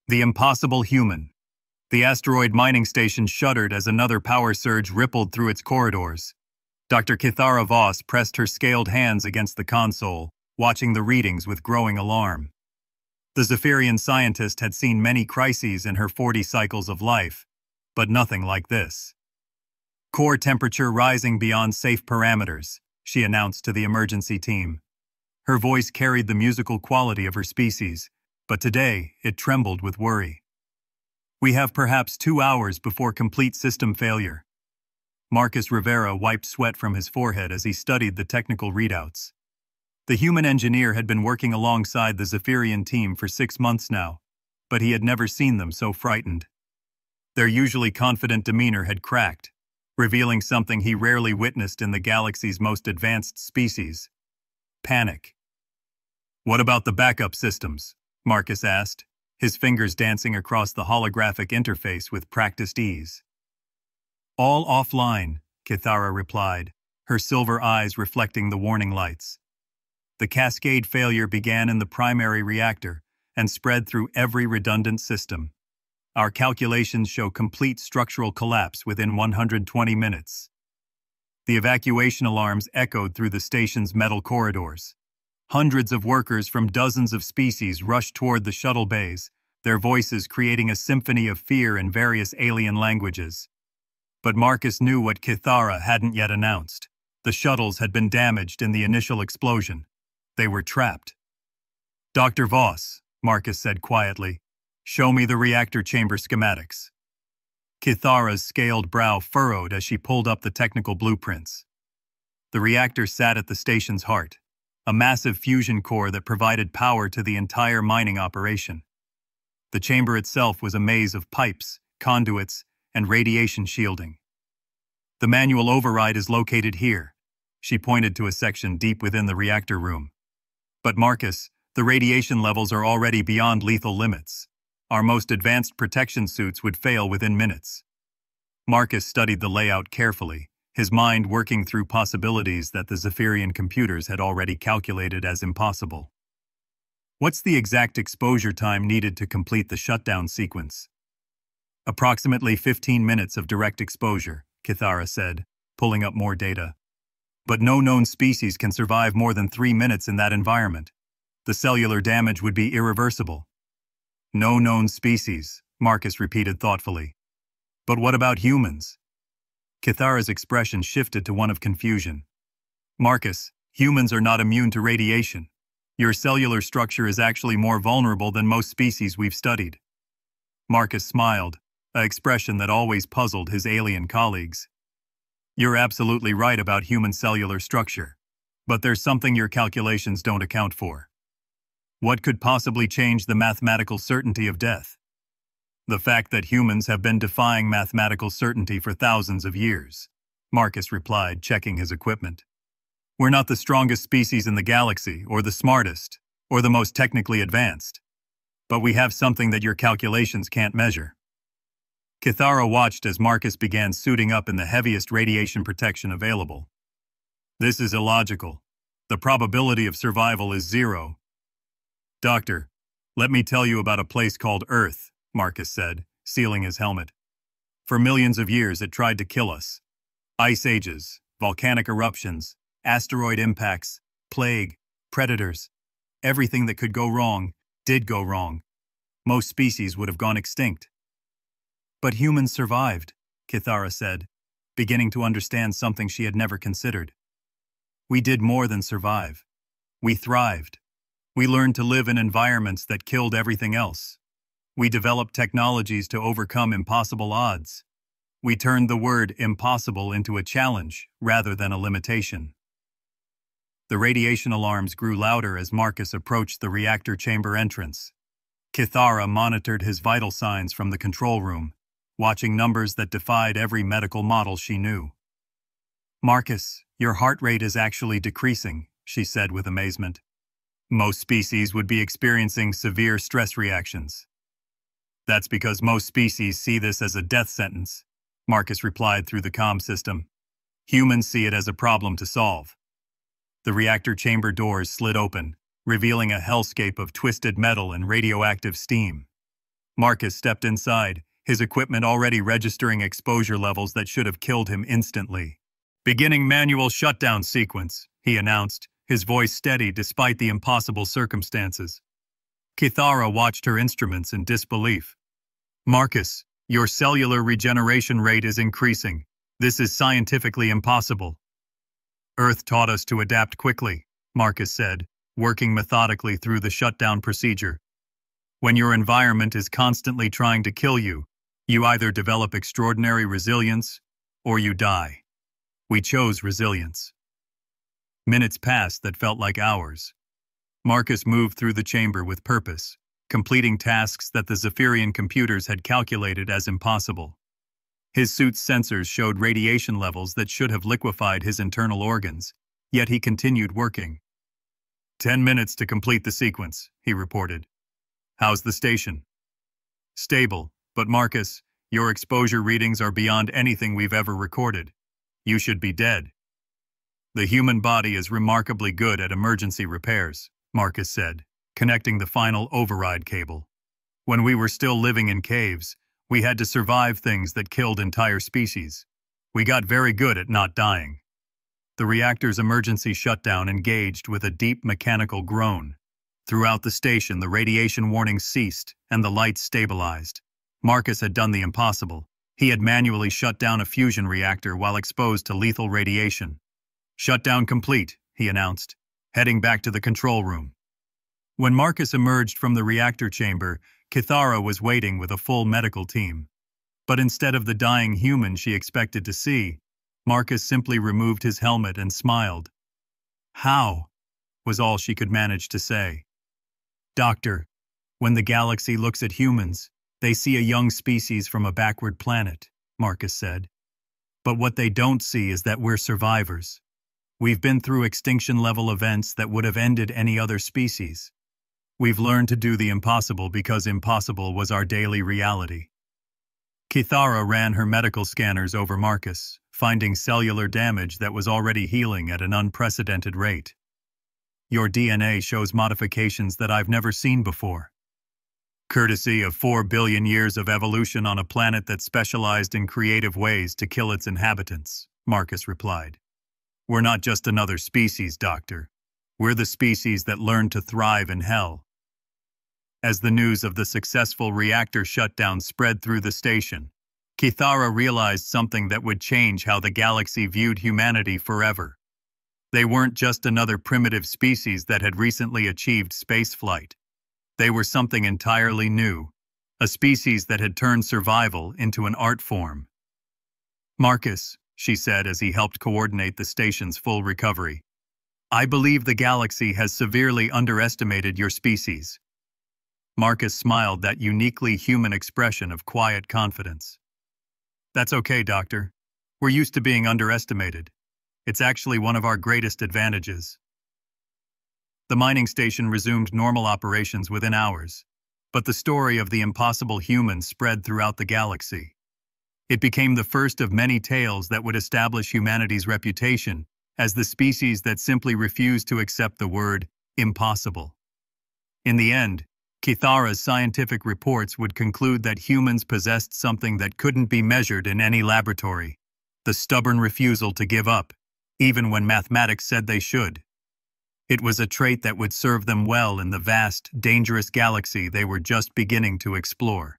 The impossible human. The asteroid mining station shuddered as another power surge rippled through its corridors. Dr. Kithara Voss pressed her scaled hands against the console, watching the readings with growing alarm. The Zephyrian scientist had seen many crises in her 40 cycles of life, but nothing like this. Core temperature rising beyond safe parameters, she announced to the emergency team. Her voice carried the musical quality of her species, but today it trembled with worry. We have perhaps 2 hours before complete system failure. Marcus Rivera wiped sweat from his forehead as he studied the technical readouts. The human engineer had been working alongside the Zephyrian team for 6 months now, but he had never seen them so frightened. Their usually confident demeanor had cracked, revealing something he rarely witnessed in the galaxy's most advanced species: panic. "What about the backup systems?" Marcus asked, his fingers dancing across the holographic interface with practiced ease. "All offline," Kithara replied, her silver eyes reflecting the warning lights. The cascade failure began in the primary reactor and spread through every redundant system. Our calculations show complete structural collapse within 120 minutes. The evacuation alarms echoed through the station's metal corridors. Hundreds of workers from dozens of species rushed toward the shuttle bays, their voices creating a symphony of fear in various alien languages. But Marcus knew what Kithara hadn't yet announced. The shuttles had been damaged in the initial explosion. They were trapped. "Dr. Voss," Marcus said quietly, "show me the reactor chamber schematics." Kithara's scaled brow furrowed as she pulled up the technical blueprints. The reactor sat at the station's heart, a massive fusion core that provided power to the entire mining operation. The chamber itself was a maze of pipes, conduits, and radiation shielding. "The manual override is located here," she pointed to a section deep within the reactor room. "But Marcus, the radiation levels are already beyond lethal limits. Our most advanced protection suits would fail within minutes." Marcus studied the layout carefully, his mind working through possibilities that the Zephyrian computers had already calculated as impossible. "What's the exact exposure time needed to complete the shutdown sequence?" "Approximately 15 minutes of direct exposure," Kithara said, pulling up more data. "But no known species can survive more than 3 minutes in that environment. The cellular damage would be irreversible." "No known species," Marcus repeated thoughtfully. "But what about humans?" Kithara's expression shifted to one of confusion. "Marcus, humans are not immune to radiation. Your cellular structure is actually more vulnerable than most species we've studied." Marcus smiled, an expression that always puzzled his alien colleagues. "You're absolutely right about human cellular structure, but there's something your calculations don't account for. What could possibly change the mathematical certainty of death?" "The fact that humans have been defying mathematical certainty for thousands of years," Marcus replied, checking his equipment. "We're not the strongest species in the galaxy, or the smartest, or the most technically advanced. But we have something that your calculations can't measure." Kithara watched as Marcus began suiting up in the heaviest radiation protection available. "This is illogical. The probability of survival is 0. "Doctor, let me tell you about a place called Earth," Marcus said, sealing his helmet. "For millions of years it tried to kill us. Ice ages, volcanic eruptions, asteroid impacts, plague, predators. Everything that could go wrong did go wrong. Most species would have gone extinct." "But humans survived," Kithara said, beginning to understand something she had never considered. "We did more than survive. We thrived. We learned to live in environments that killed everything else. We developed technologies to overcome impossible odds. We turned the word impossible into a challenge rather than a limitation." The radiation alarms grew louder as Marcus approached the reactor chamber entrance. Kithara monitored his vital signs from the control room, watching numbers that defied every medical model she knew. "Marcus, your heart rate is actually decreasing," she said with amazement. "Most species would be experiencing severe stress reactions." "That's because most species see this as a death sentence," Marcus replied through the comm system. "Humans see it as a problem to solve." The reactor chamber doors slid open, revealing a hellscape of twisted metal and radioactive steam. Marcus stepped inside, his equipment already registering exposure levels that should have killed him instantly. "Beginning manual shutdown sequence," he announced, his voice steady despite the impossible circumstances. Kithara watched her instruments in disbelief. "Marcus, your cellular regeneration rate is increasing. This is scientifically impossible." "Earth taught us to adapt quickly," Marcus said, working methodically through the shutdown procedure. "When your environment is constantly trying to kill you, you either develop extraordinary resilience or you die. We chose resilience." Minutes passed that felt like hours. Marcus moved through the chamber with purpose, completing tasks that the Zephyrian computers had calculated as impossible. His suit's sensors showed radiation levels that should have liquefied his internal organs, yet he continued working. 10 minutes to complete the sequence," he reported. "How's the station?" "Stable, but Marcus, your exposure readings are beyond anything we've ever recorded. You should be dead." "The human body is remarkably good at emergency repairs," Marcus said, connecting the final override cable. "When we were still living in caves, we had to survive things that killed entire species. We got very good at not dying." The reactor's emergency shutdown engaged with a deep mechanical groan. Throughout the station, the radiation warning ceased and the lights stabilized. Marcus had done the impossible. He had manually shut down a fusion reactor while exposed to lethal radiation. "Shutdown complete," he announced, heading back to the control room. When Marcus emerged from the reactor chamber, Kithara was waiting with a full medical team. But instead of the dying human she expected to see, Marcus simply removed his helmet and smiled. "How?" was all she could manage to say. "Doctor, when the galaxy looks at humans, they see a young species from a backward planet," Marcus said. "But what they don't see is that we're survivors. We've been through extinction-level events that would have ended any other species. We've learned to do the impossible because impossible was our daily reality." Kithara ran her medical scanners over Marcus, finding cellular damage that was already healing at an unprecedented rate. "Your DNA shows modifications that I've never seen before." "Courtesy of 4 billion years of evolution on a planet that specialized in creative ways to kill its inhabitants," Marcus replied. "We're not just another species, Doctor. We're the species that learned to thrive in hell." As the news of the successful reactor shutdown spread through the station, Kithara realized something that would change how the galaxy viewed humanity forever. They weren't just another primitive species that had recently achieved spaceflight. They were something entirely new, a species that had turned survival into an art form. "Marcus," she said as he helped coordinate the station's full recovery, "I believe the galaxy has severely underestimated your species." Marcus smiled that uniquely human expression of quiet confidence. "That's okay, Doctor. We're used to being underestimated. It's actually one of our greatest advantages." The mining station resumed normal operations within hours, but the story of the impossible human spread throughout the galaxy. It became the first of many tales that would establish humanity's reputation as the species that simply refused to accept the word impossible. In the end, Kithara's scientific reports would conclude that humans possessed something that couldn't be measured in any laboratory: the stubborn refusal to give up, even when mathematics said they should. It was a trait that would serve them well in the vast, dangerous galaxy they were just beginning to explore.